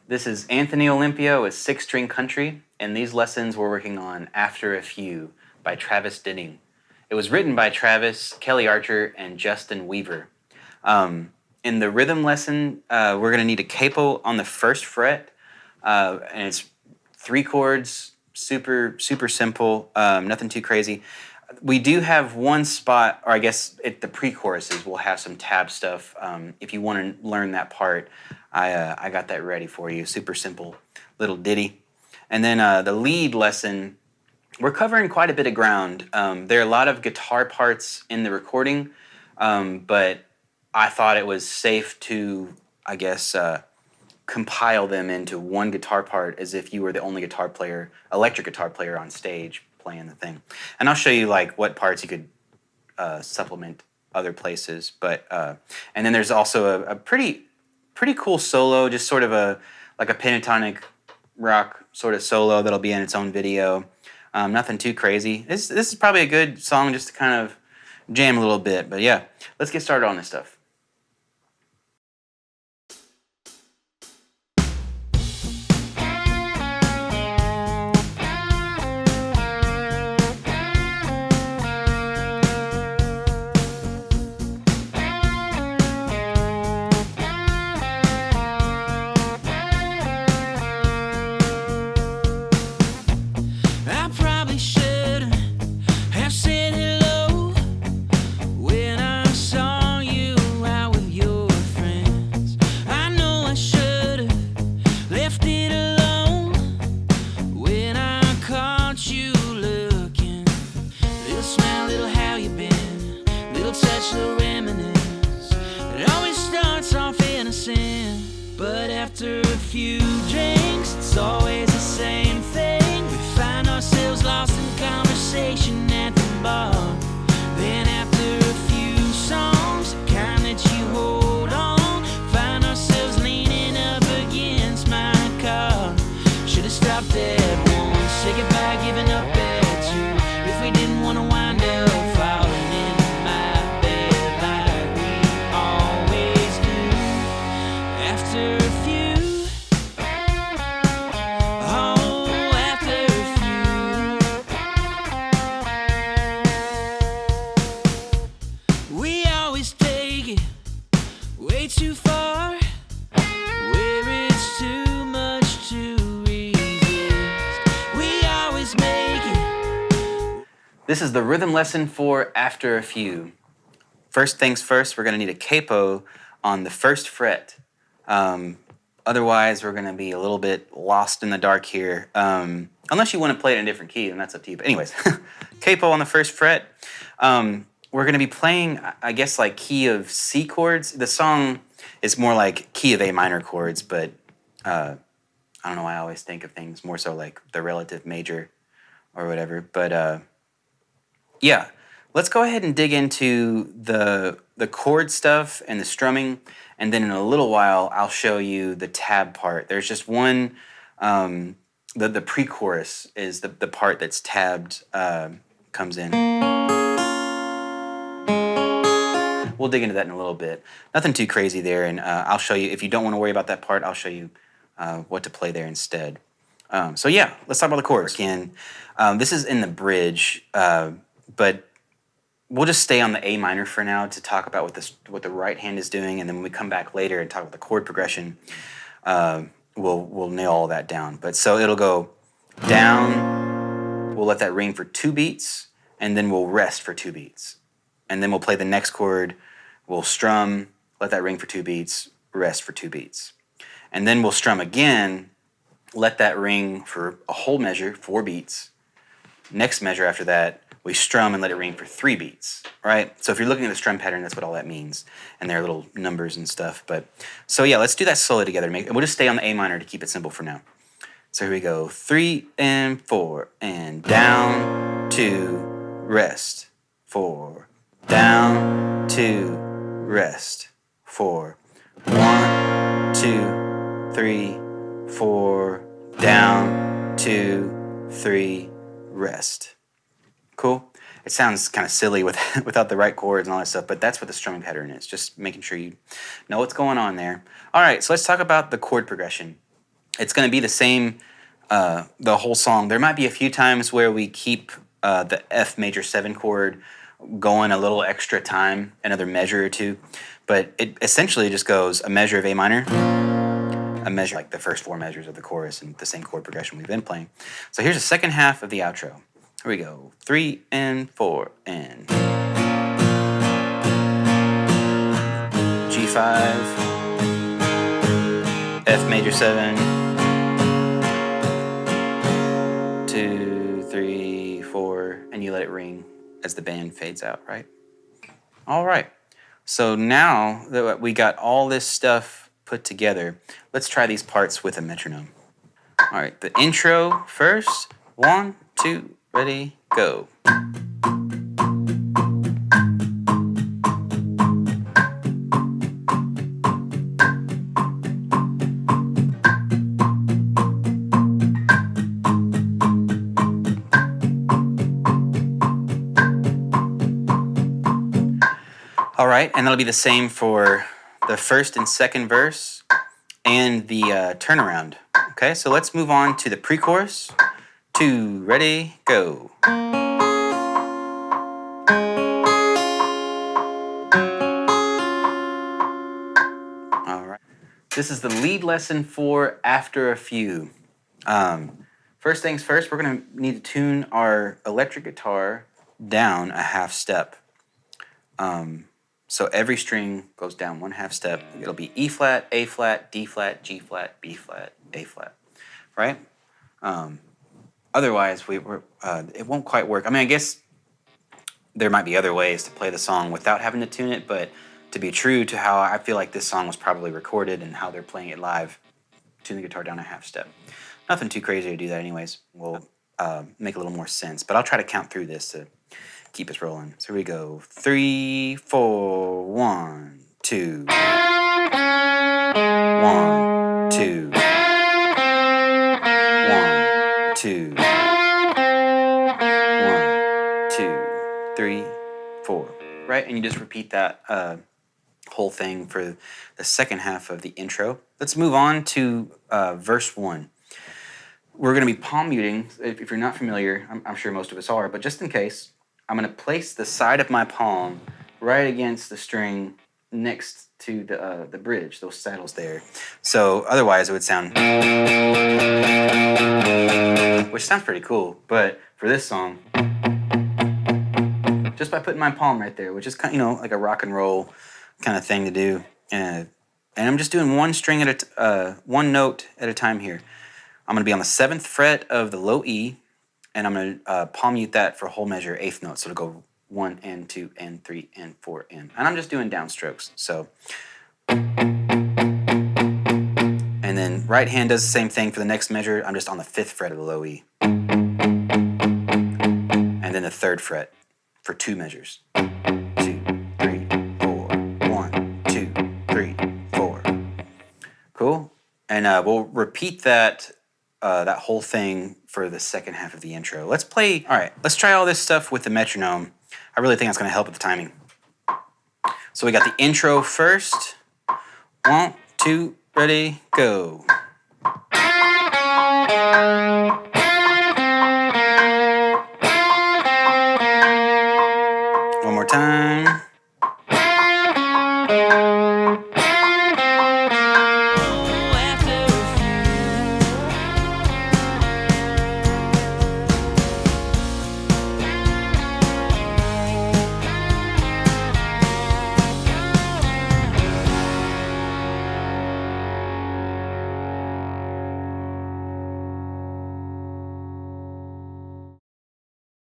This is Anthony Olympio with Six String Country, and these lessons we're working on After a Few by Travis Denning. It was written by Travis, Kelly Archer, and Justin Weaver. In the rhythm lesson, we're going to need a capo on the first fret, and it's 3 chords, super simple, nothing too crazy. We do have one spot, or I guess at the pre-choruses, we'll have some tab stuff. If you want to learn that part, I got that ready for you. Super simple little ditty. And then the lead lesson, we're covering quite a bit of ground. There are a lot of guitar parts in the recording, but I thought it was safe to, I guess, compile them into one guitar part as if you were the only guitar player, electric guitar player on stage playing the thing. And I'll show you like what parts you could supplement other places. But and then there's also a pretty cool solo, just sort of like a pentatonic rock sort of solo that'll be in its own video. Nothing too crazy. This is probably a good song just to kind of jam a little bit. But yeah, let's get started on this stuff. But after a few drinks, it's always the same thing. We find ourselves lost in conversation at the bar. Then after a few songs, the kind that you hold on, find ourselves leaning up against my car. Should've stopped at 1, say goodbye, giving up at 2. If we didn't want to wind up falling into my bed like we always do. After a few, oh, after a few, we always take it way too far, where it's too much to resist. We always make it. This is the rhythm lesson for After a Few. First things first, we're going to need a capo on the first fret. Otherwise, we're going to be a little bit lost in the dark here. Unless you want to play it in a different key, then that's up to you. But anyways, capo on the first fret. We're going to be playing, I guess, like key of C chords. The song is more like key of A minor chords, but I don't know why I always think of things more so like the relative major or whatever. But yeah, let's go ahead and dig into the chord stuff and the strumming, and then in a little while I'll show you the tab part. There's just one, the pre-chorus is the part that's tabbed, comes in. We'll dig into that in a little bit. Nothing too crazy there, and I'll show you, if you don't want to worry about that part, I'll show you what to play there instead. So yeah, let's talk about the chords again. This is in the bridge, but we'll just stay on the A minor for now to talk about what the right hand is doing, and then when we come back later and talk about the chord progression, we'll nail all that down. But so it'll go down, we'll let that ring for 2 beats, and then we'll rest for 2 beats. And then we'll play the next chord, we'll strum, let that ring for 2 beats, rest for 2 beats. And then we'll strum again, let that ring for a whole measure, 4 beats. Next measure after that, we strum and let it ring for 3 beats, right? So if you're looking at the strum pattern, that's what all that means. And there are little numbers and stuff. But so yeah, let's do that solo together. And we'll just stay on the A minor to keep it simple for now. So here we go, 3 and 4, and down, 2, rest, 4, down, 2, rest, 4, 1, 2, 3, 4, down, 2, 3, rest. Cool? It sounds kind of silly without the right chords and all that stuff, but that's what the strumming pattern is, just making sure you know what's going on there. All right, so let's talk about the chord progression. It's going to be the same the whole song. There might be a few times where we keep the F major 7 chord going a little extra time, another measure or two, but it essentially just goes a measure of A minor, a measure like the first 4 measures of the chorus and the same chord progression we've been playing. So here's the second half of the outro. Here we go. 3 and 4 and G5, F major 7, 2, 3, 4, and you let it ring as the band fades out, right? All right. So now that we got all this stuff put together, let's try these parts with a metronome. All right, the intro first. 1, 2, ready, go. All right, and that'll be the same for the first and second verse and the turnaround. Okay, so let's move on to the pre-chorus. 2, ready, go. All right. This is the lead lesson for After a Few. First things first, we're going to need to tune our electric guitar down a half step. So every string goes down 1/2 step. It'll be E flat, A flat, D flat, G flat, B flat, A flat, right? Otherwise, it won't quite work. I mean, I guess there might be other ways to play the song without having to tune it, but to be true to how I feel like this song was probably recorded and how they're playing it live, tune the guitar down a half step. Nothing too crazy to do that anyways. We'll make a little more sense, but I'll try to count through this to keep us rolling. So here we go. 3, 4, 1, 2. 1, 2. 1, 2. 1, 2, 3, 4. Right? And you just repeat that whole thing for the second half of the intro. Let's move on to verse 1. We're going to be palm muting. If you're not familiar, I'm sure most of us are, but just in case, I'm going to place the side of my palm right against the string next to the bridge, those saddles there. So otherwise it would sound, which sounds pretty cool, but for this song, just by putting my palm right there, which is kind of, like a rock and roll kind of thing to do, and I'm just doing one note at a time here. I'm going to be on the 7th fret of the low E, and I'm going to palm mute that for a whole measure, 8th note. So it'll go 1 and 2 and 3 and 4 and I'm just doing downstrokes. So, and then right hand does the same thing for the next measure. I'm just on the 5th fret of the low E, and then the 3rd fret for 2 measures. 2, 3, 4, 1, 2, 3, 4. Cool. And we'll repeat that whole thing for the second half of the intro. Let's try all this stuff with the metronome. I really think that's going to help with the timing. So we got the intro first. 1, 2, ready, go.